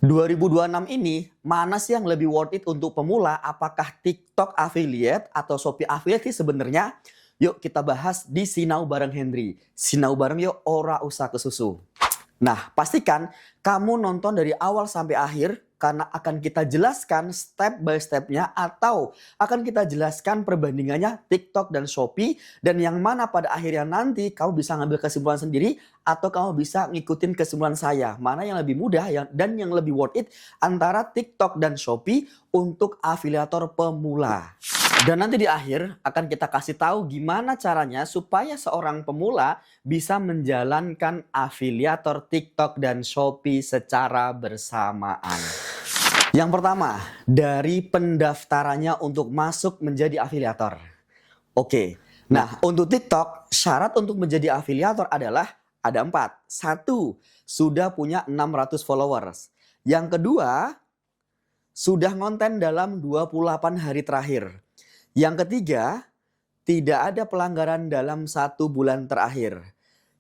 2026 ini, mana sih yang lebih worth it untuk pemula? Apakah TikTok affiliate atau Shopee affiliate sih sebenarnya? Yuk kita bahas di Sinau bareng Henry. Sinau bareng yuk, ora usah kesusu. Nah, pastikan kamu nonton dari awal sampai akhir karena akan kita jelaskan step by step-nya atau akan kita jelaskan perbandingannya TikTok dan Shopee dan yang mana pada akhirnya nanti kamu bisa ngambil kesimpulan sendiri atau kamu bisa ngikutin kesimpulan saya. Mana yang lebih mudah dan yang lebih worth it antara TikTok dan Shopee untuk afiliator pemula. Dan nanti di akhir akan kita kasih tahu gimana caranya supaya seorang pemula bisa menjalankan afiliator TikTok dan Shopee secara bersamaan. Yang pertama, dari pendaftarannya untuk masuk menjadi afiliator. Oke, nah untuk TikTok syarat untuk menjadi afiliator adalah ada 4. 1, sudah punya 600 followers. Yang kedua, sudah ngonten dalam 28 hari terakhir. Yang ketiga, tidak ada pelanggaran dalam 1 bulan terakhir.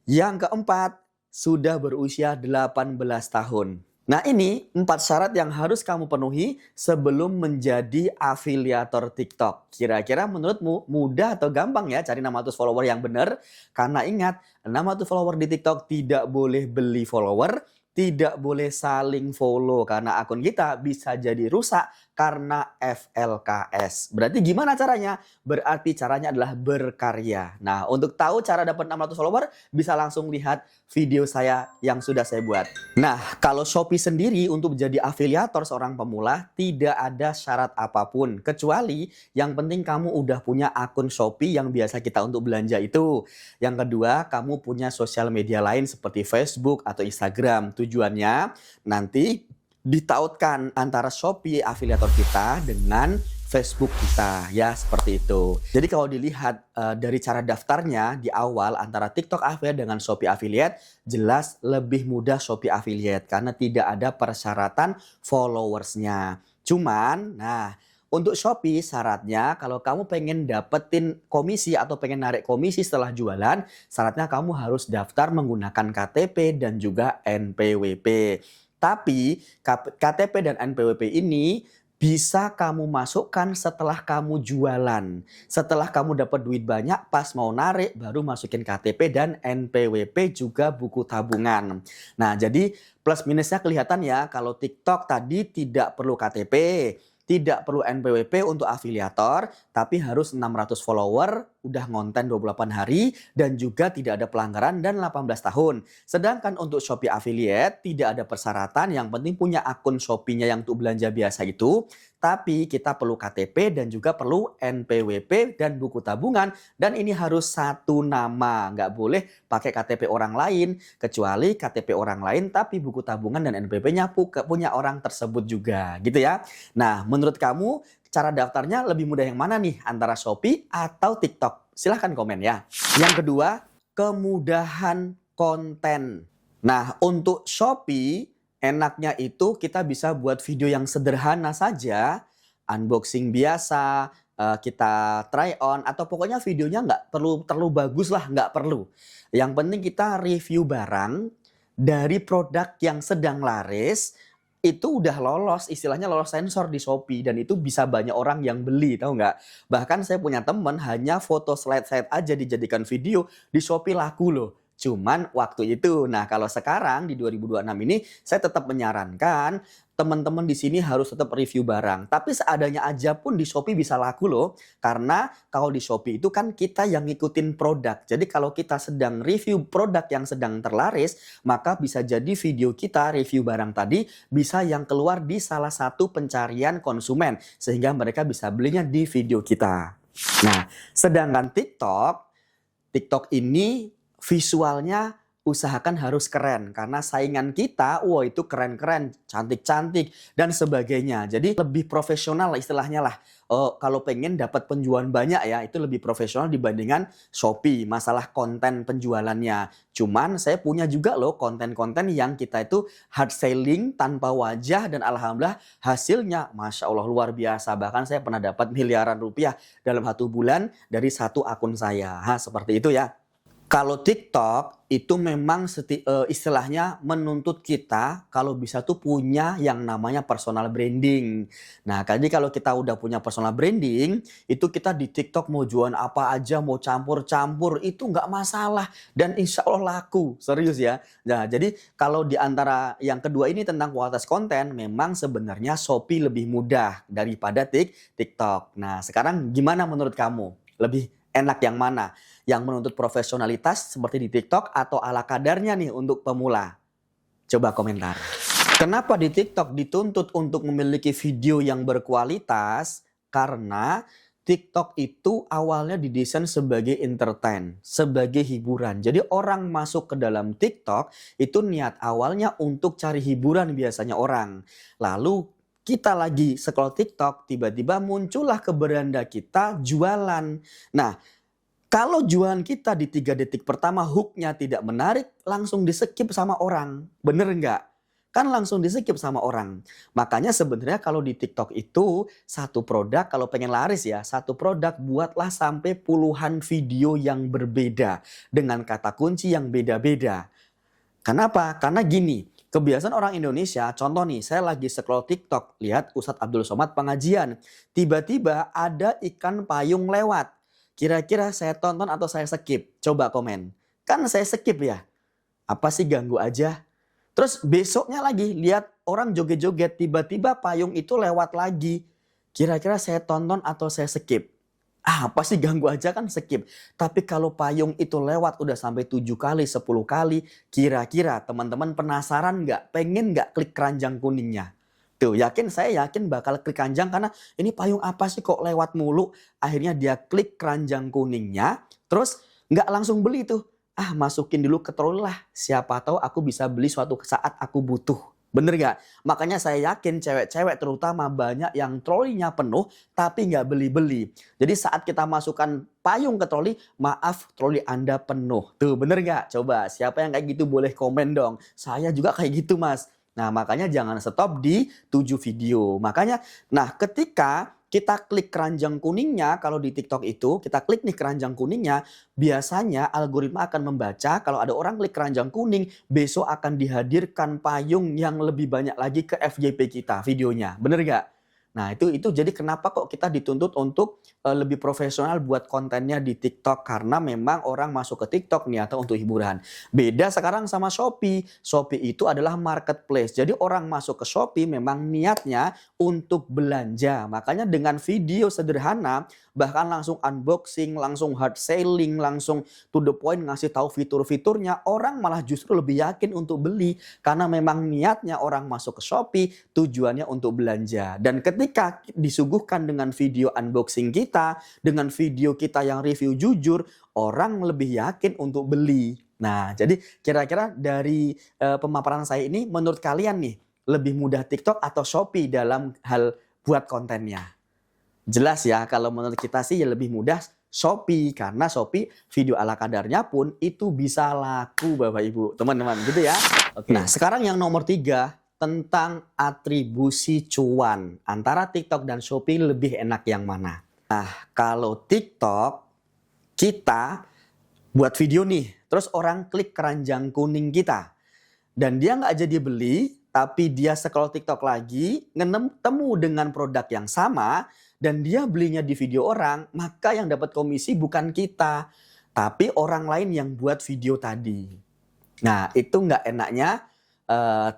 Yang keempat, sudah berusia 18 tahun. Nah ini 4 syarat yang harus kamu penuhi sebelum menjadi afiliator TikTok. Kira-kira menurutmu mudah atau gampang ya cari 600 follower yang benar? Karena ingat, 600 follower di TikTok tidak boleh beli follower, tidak boleh saling follow karena akun kita bisa jadi rusak karena FLKS. Berarti gimana caranya? Berarti caranya adalah berkarya. Nah, untuk tahu cara dapat 600 follower bisa langsung lihat video saya yang sudah saya buat. Nah, kalau Shopee sendiri untuk menjadi afiliator seorang pemula tidak ada syarat apapun kecuali yang penting kamu udah punya akun Shopee yang biasa kita untuk belanja itu. Yang kedua, kamu punya sosial media lain seperti Facebook atau Instagram. Tujuannya nanti ditautkan antara Shopee afiliator kita dengan Facebook kita ya seperti itu. Jadi kalau dilihat dari cara daftarnya di awal antara TikTok affiliate dengan Shopee affiliate jelas lebih mudah Shopee affiliate karena tidak ada persyaratan followersnya. Cuman nah untuk Shopee syaratnya kalau kamu pengen dapetin komisi atau pengen narik komisi setelah jualan, syaratnya kamu harus daftar menggunakan KTP dan juga NPWP. Tapi KTP dan NPWP ini bisa kamu masukkan setelah kamu jualan. Setelah kamu dapat duit banyak, pas mau narik baru masukin KTP dan NPWP juga buku tabungan. Nah, jadi plus minusnya kelihatan ya kalau TikTok tadi tidak perlu KTP. Tidak perlu NPWP untuk afiliator, tapi harus 600 follower, udah ngonten 28 hari, dan juga tidak ada pelanggaran dan 18 tahun. Sedangkan untuk Shopee affiliate, tidak ada persyaratan, yang penting punya akun Shopee-nya yang untuk belanja biasa itu, tapi kita perlu KTP dan juga perlu NPWP dan buku tabungan, dan ini harus satu nama, nggak boleh pakai KTP orang lain, kecuali KTP orang lain, tapi buku tabungan dan NPWP-nya punya orang tersebut juga, gitu ya. Nah, menurut kamu cara daftarnya lebih mudah yang mana nih? Antara Shopee atau TikTok? Silahkan komen ya. Yang kedua, kemudahan konten. Nah, untuk Shopee, enaknya itu kita bisa buat video yang sederhana saja. Unboxing biasa, kita try on, atau pokoknya videonya nggak perlu terlalu bagus lah, nggak perlu. Yang penting kita review barang dari produk yang sedang laris, itu udah lolos, istilahnya lolos sensor di Shopee dan itu bisa banyak orang yang beli, tahu nggak? Bahkan saya punya temen hanya foto slide-slide aja dijadikan video di Shopee laku loh. Cuman waktu itu. Nah, kalau sekarang di 2026 ini saya tetap menyarankan teman-teman di sini harus tetap review barang. Tapi seadanya aja pun di Shopee bisa laku loh. Karena kalau di Shopee itu kan kita yang ngikutin produk. Jadi kalau kita sedang review produk yang sedang terlaris, maka bisa jadi video kita review barang tadi bisa yang keluar di salah satu pencarian konsumen. Sehingga mereka bisa belinya di video kita. Nah, sedangkan TikTok ini visualnya usahakan harus keren karena saingan kita, wah itu keren-keren, cantik-cantik dan sebagainya. Jadi lebih profesional istilahnya lah. Kalau pengen dapat penjualan banyak ya, itu lebih profesional dibandingkan Shopee. Masalah konten penjualannya. Cuman saya punya juga loh konten-konten yang kita itu hard selling tanpa wajah dan alhamdulillah hasilnya Masya Allah luar biasa. Bahkan saya pernah dapat miliaran rupiah dalam 1 bulan dari satu akun saya. Seperti itu ya. Kalau TikTok itu memang istilahnya menuntut kita kalau bisa tuh punya yang namanya personal branding. Nah, jadi kalau kita udah punya personal branding, itu kita di TikTok mau jualan apa aja, mau campur-campur itu nggak masalah dan insya Allah laku, serius ya. Nah, jadi kalau di antara yang kedua ini tentang kualitas konten, memang sebenarnya Shopee lebih mudah daripada TikTok. Nah, sekarang gimana menurut kamu? Lebih enak yang mana? Yang menuntut profesionalitas seperti di TikTok atau ala kadarnya nih untuk pemula? Coba komentar. Kenapa di TikTok dituntut untuk memiliki video yang berkualitas? Karena TikTok itu awalnya didesain sebagai entertain, sebagai hiburan. Jadi orang masuk ke dalam TikTok itu niat awalnya untuk cari hiburan biasanya orang. Lalu kita lagi scroll TikTok, tiba-tiba muncullah ke beranda kita jualan. Nah, kalau jualan kita di 3 detik pertama hooknya tidak menarik, langsung di-skip sama orang. Bener nggak? Kan langsung di-skip sama orang. Makanya sebenarnya kalau di TikTok itu satu produk kalau pengen laris ya, satu produk buatlah sampai puluhan video yang berbeda dengan kata kunci yang beda-beda. Kenapa? Karena gini, kebiasaan orang Indonesia, contoh nih, saya lagi scroll TikTok, lihat Ustadz Abdul Somad pengajian. Tiba-tiba ada ikan payung lewat. Kira-kira saya tonton atau saya skip? Coba komen. Kan saya skip ya. Apa sih ganggu aja? Terus besoknya lagi lihat orang joget-joget, tiba-tiba payung itu lewat lagi. Kira-kira saya tonton atau saya skip? Apa sih ganggu aja kan skip. Tapi kalau payung itu lewat udah sampai 7 kali, 10 kali. Kira-kira teman-teman penasaran nggak? Pengen nggak klik keranjang kuningnya? Tuh, saya yakin bakal klik keranjang karena ini payung apa sih kok lewat mulu. Akhirnya dia klik keranjang kuningnya, terus nggak langsung beli tuh. Masukin dulu ke troli lah. Siapa tahu aku bisa beli suatu saat aku butuh. Bener nggak? Makanya saya yakin cewek-cewek terutama banyak yang trolinya penuh tapi nggak beli-beli. Jadi saat kita masukkan payung ke troli, maaf troli Anda penuh. Tuh bener nggak? Coba siapa yang kayak gitu boleh komen dong. Saya juga kayak gitu mas. Nah, makanya jangan stop di 7 video. Makanya, nah ketika kita klik keranjang kuningnya, kalau di TikTok itu, kita klik nih keranjang kuningnya, biasanya algoritma akan membaca kalau ada orang klik keranjang kuning, besok akan dihadirkan payung yang lebih banyak lagi ke FYP kita videonya. Bener gak? Nah itu jadi kenapa kok kita dituntut untuk lebih profesional buat kontennya di TikTok. Karena memang orang masuk ke TikTok niatnya untuk hiburan. Beda sekarang sama Shopee. Shopee itu adalah marketplace. Jadi orang masuk ke Shopee memang niatnya untuk belanja. Makanya dengan video sederhana, bahkan langsung unboxing, langsung hard selling, langsung to the point ngasih tahu fitur-fiturnya, orang malah justru lebih yakin untuk beli. Karena memang niatnya orang masuk ke Shopee tujuannya untuk belanja. Dan ketika disuguhkan dengan video unboxing kita, dengan video kita yang review jujur, orang lebih yakin untuk beli. Nah, jadi kira-kira dari pemaparan saya ini, menurut kalian nih, lebih mudah TikTok atau Shopee dalam hal buat kontennya? Jelas ya, kalau menurut kita sih ya lebih mudah Shopee. Karena Shopee video ala kadarnya pun itu bisa laku Bapak Ibu, teman-teman gitu ya. Oke. Nah sekarang yang nomor 3 tentang atribusi cuan. Antara TikTok dan Shopee lebih enak yang mana? Nah kalau TikTok kita buat video nih, terus orang klik keranjang kuning kita. Dan dia nggak jadi beli, tapi dia scroll TikTok lagi, ketemu dengan produk yang sama, dan dia belinya di video orang, maka yang dapat komisi bukan kita, tapi orang lain yang buat video tadi. Nah, itu nggak enaknya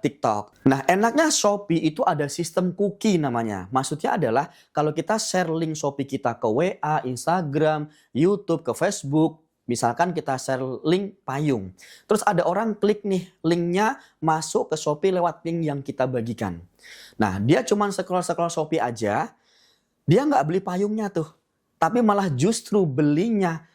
TikTok. Nah, enaknya Shopee itu ada sistem cookie namanya. Maksudnya adalah kalau kita share link Shopee kita ke WA, Instagram, YouTube, ke Facebook, misalkan kita share link payung. Terus ada orang klik nih linknya masuk ke Shopee lewat link yang kita bagikan. Nah, dia cuma scroll-scroll Shopee aja, dia nggak beli payungnya tuh. Tapi malah justru belinya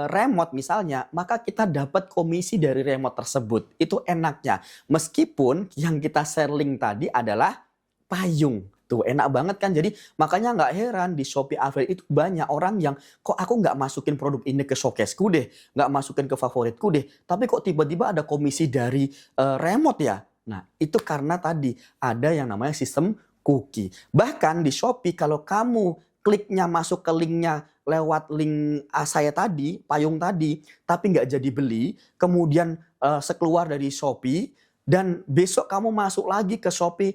remote misalnya, maka kita dapat komisi dari remote tersebut. Itu enaknya. Meskipun yang kita share link tadi adalah payung. Tuh enak banget kan. Jadi makanya nggak heran di Shopee Affiliate itu banyak orang yang kok aku nggak masukin produk ini ke showcase-ku deh. Nggak masukin ke favoritku deh. Tapi kok tiba-tiba ada komisi dari remote ya. Nah itu karena tadi ada yang namanya sistem cookie. Bahkan di Shopee kalau kamu kliknya masuk ke linknya lewat link saya tadi, payung tadi, tapi nggak jadi beli, kemudian sekeluar dari Shopee, dan besok kamu masuk lagi ke Shopee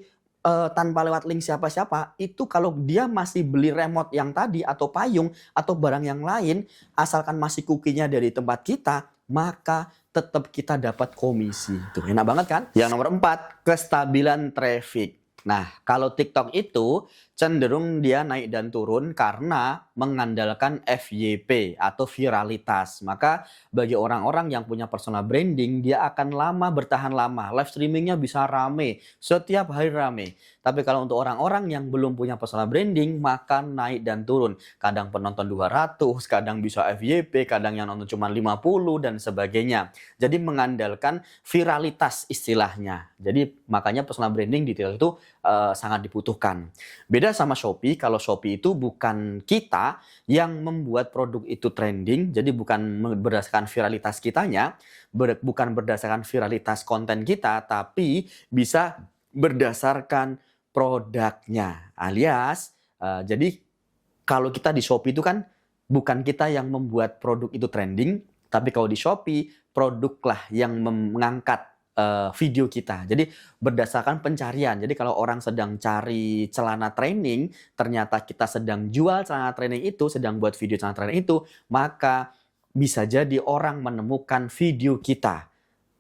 tanpa lewat link siapa-siapa, itu kalau dia masih beli remote yang tadi atau payung atau barang yang lain, asalkan masih cookie-nya dari tempat kita, maka tetap kita dapat komisi. Tuh enak banget kan? Yang nomor 4, kestabilan traffic. Nah, kalau TikTok itu cenderung dia naik dan turun karena mengandalkan FYP atau viralitas. Maka bagi orang-orang yang punya personal branding, dia akan lama bertahan lama. Live streamingnya bisa rame, setiap hari rame. Tapi kalau untuk orang-orang yang belum punya personal branding, maka naik dan turun. Kadang penonton 200, kadang bisa FYP, kadang yang nonton cuma 50 dan sebagainya. Jadi mengandalkan viralitas istilahnya. Jadi makanya personal branding di TikTok itu sangat dibutuhkan. Beda sama Shopee, kalau Shopee itu bukan kita yang membuat produk itu trending, jadi bukan berdasarkan viralitas kitanya, bukan berdasarkan viralitas konten kita, tapi bisa berdasarkan produknya. Alias, jadi kalau kita di Shopee itu kan bukan kita yang membuat produk itu trending, tapi kalau di Shopee, produklah yang mengangkat video kita. Jadi berdasarkan pencarian. Jadi kalau orang sedang cari celana training, ternyata kita sedang jual celana training itu, sedang buat video celana training itu, maka bisa jadi orang menemukan video kita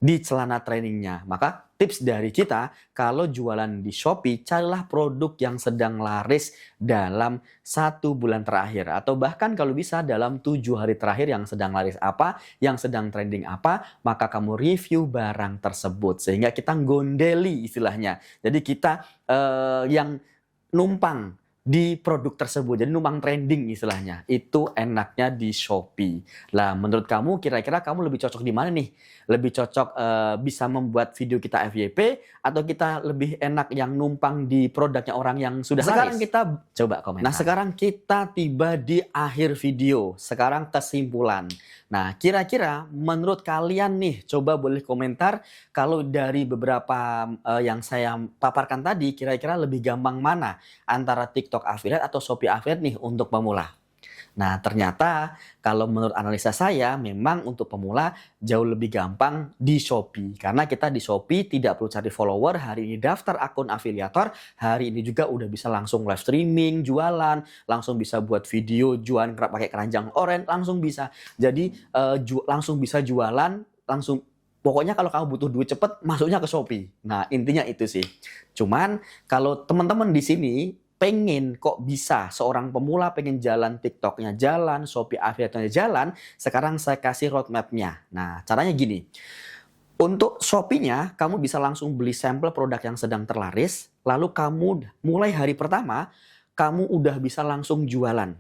di celana trainingnya. Maka tips dari kita, kalau jualan di Shopee, carilah produk yang sedang laris dalam 1 bulan terakhir. Atau bahkan kalau bisa dalam 7 hari terakhir yang sedang laris apa, yang sedang trending apa, maka kamu review barang tersebut. Sehingga kita gondeli istilahnya. Jadi kita yang numpang di produk tersebut, jadi numpang trending istilahnya. Itu enaknya di Shopee. Lah, menurut kamu kira-kira kamu lebih cocok di mana nih? Lebih cocok bisa membuat video kita FYP atau kita lebih enak yang numpang di produknya orang yang sudah sekarang laris? Kita coba komentar. Nah, sekarang kita tiba di akhir video. Sekarang kesimpulan. Nah, kira-kira menurut kalian nih, coba boleh komentar kalau dari beberapa yang saya paparkan tadi, kira-kira lebih gampang mana antara TikTok affiliate atau Shopee affiliate nih untuk pemula. Nah, ternyata kalau menurut analisa saya memang untuk pemula jauh lebih gampang di Shopee. Karena kita di Shopee tidak perlu cari follower, hari ini daftar akun afiliator, hari ini juga udah bisa langsung live streaming, jualan, langsung bisa buat video jualan pakai keranjang oranye, langsung bisa. Jadi langsung bisa jualan, langsung. Pokoknya kalau kamu butuh duit cepet, masuknya ke Shopee. Nah, intinya itu sih. Cuman kalau teman-teman di sini pengen kok bisa seorang pemula pengen jalan TikToknya jalan, Shopee affiliate-nya jalan, sekarang saya kasih roadmap-nya. Nah, caranya gini. Untuk Shopee-nya, kamu bisa langsung beli sampel produk yang sedang terlaris, lalu kamu mulai hari pertama, kamu udah bisa langsung jualan.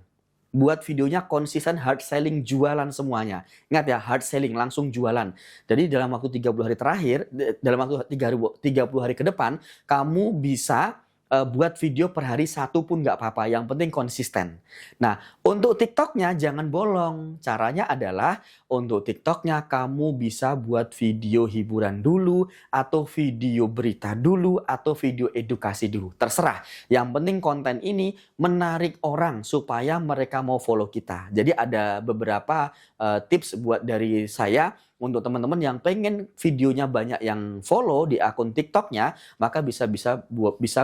Buat videonya konsisten hard selling, jualan semuanya. Ingat ya, hard selling, langsung jualan. Jadi dalam waktu 30 hari terakhir, dalam waktu 30 hari ke depan, kamu bisa buat video per hari 1 pun nggak apa-apa, yang penting konsisten. Nah, untuk TikToknya jangan bolong. Caranya adalah untuk TikToknya kamu bisa buat video hiburan dulu, atau video berita dulu, atau video edukasi dulu. Terserah. Yang penting konten ini menarik orang supaya mereka mau follow kita. Jadi ada beberapa tips buat dari saya. Untuk teman-teman yang pengen videonya banyak yang follow di akun TikToknya, maka bisa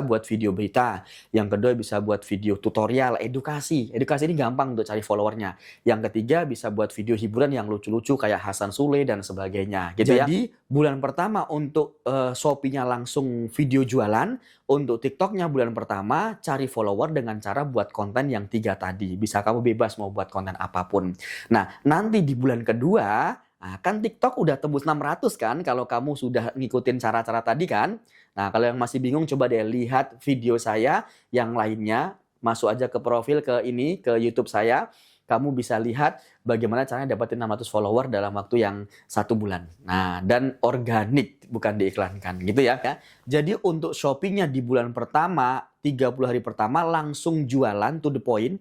buat video berita. Yang kedua bisa buat video tutorial, edukasi. Edukasi ini gampang untuk cari followernya. Yang ketiga bisa buat video hiburan yang lucu-lucu kayak Hasan Sule dan sebagainya. Gitu. Jadi bulan pertama untuk Shopee-nya langsung video jualan. Untuk TikToknya bulan pertama cari follower dengan cara buat konten yang 3 tadi. Bisa kamu bebas mau buat konten apapun. Nah, nanti di bulan kedua, nah, kan TikTok udah tembus 600 kan kalau kamu sudah ngikutin cara-cara tadi kan. Nah, kalau yang masih bingung coba deh lihat video saya yang lainnya. Masuk aja ke profil ke YouTube saya. Kamu bisa lihat bagaimana caranya dapetin 600 follower dalam waktu yang 1 bulan. Nah, dan organik, bukan diiklankan gitu ya. Jadi untuk Shopee-nya di bulan pertama, 30 hari pertama langsung jualan to the point.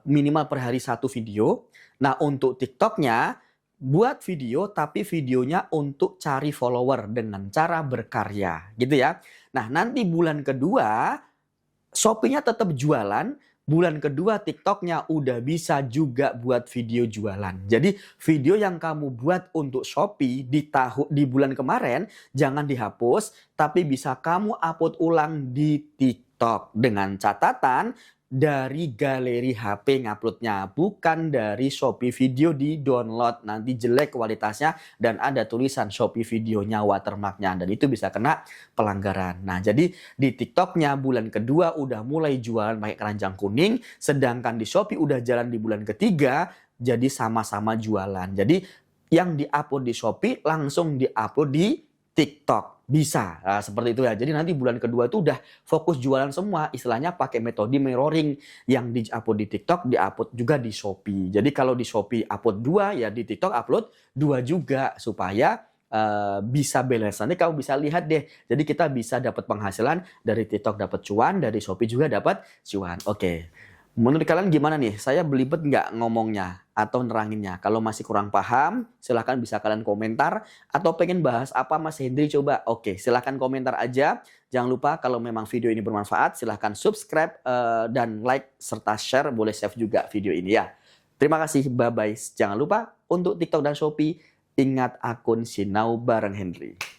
Minimal per hari 1 video. Nah, untuk TikTok-nya buat video, tapi videonya untuk cari follower dengan cara berkarya gitu ya. Nah, nanti bulan kedua Shopee-nya tetap jualan, bulan kedua TikToknya udah bisa juga buat video jualan. Jadi video yang kamu buat untuk Shopee di bulan kemarin jangan dihapus, tapi bisa kamu upload ulang di TikTok dengan catatan dari galeri HP nguploadnya, bukan dari Shopee Video di download. Nanti jelek kualitasnya dan ada tulisan Shopee Videonya watermarknya dan itu bisa kena pelanggaran. Nah, jadi di TikToknya bulan kedua udah mulai jualan pakai keranjang kuning, sedangkan di Shopee udah jalan di bulan ketiga, jadi sama-sama jualan. Jadi yang diupload di Shopee langsung diupload di TikTok. Bisa, nah, seperti itu ya. Jadi nanti bulan kedua itu udah fokus jualan semua. Istilahnya pakai metode mirroring. Yang di-upload di TikTok, di-upload juga di Shopee. Jadi kalau di Shopee upload 2, ya di TikTok upload 2 juga. Supaya bisa balance. Nanti kamu bisa lihat deh. Jadi kita bisa dapat penghasilan dari TikTok dapat cuan, dari Shopee juga dapat cuan. Oke. Menurut kalian gimana nih? Saya belibet nggak ngomongnya atau neranginnya? Kalau masih kurang paham, silahkan bisa kalian komentar. Atau pengen bahas apa Mas Hendry coba? Oke, silahkan komentar aja. Jangan lupa kalau memang video ini bermanfaat, silahkan subscribe dan like serta share. Boleh save juga video ini ya. Terima kasih, bye-bye. Jangan lupa untuk TikTok dan Shopee, ingat akun Sinau Bareng Hendry.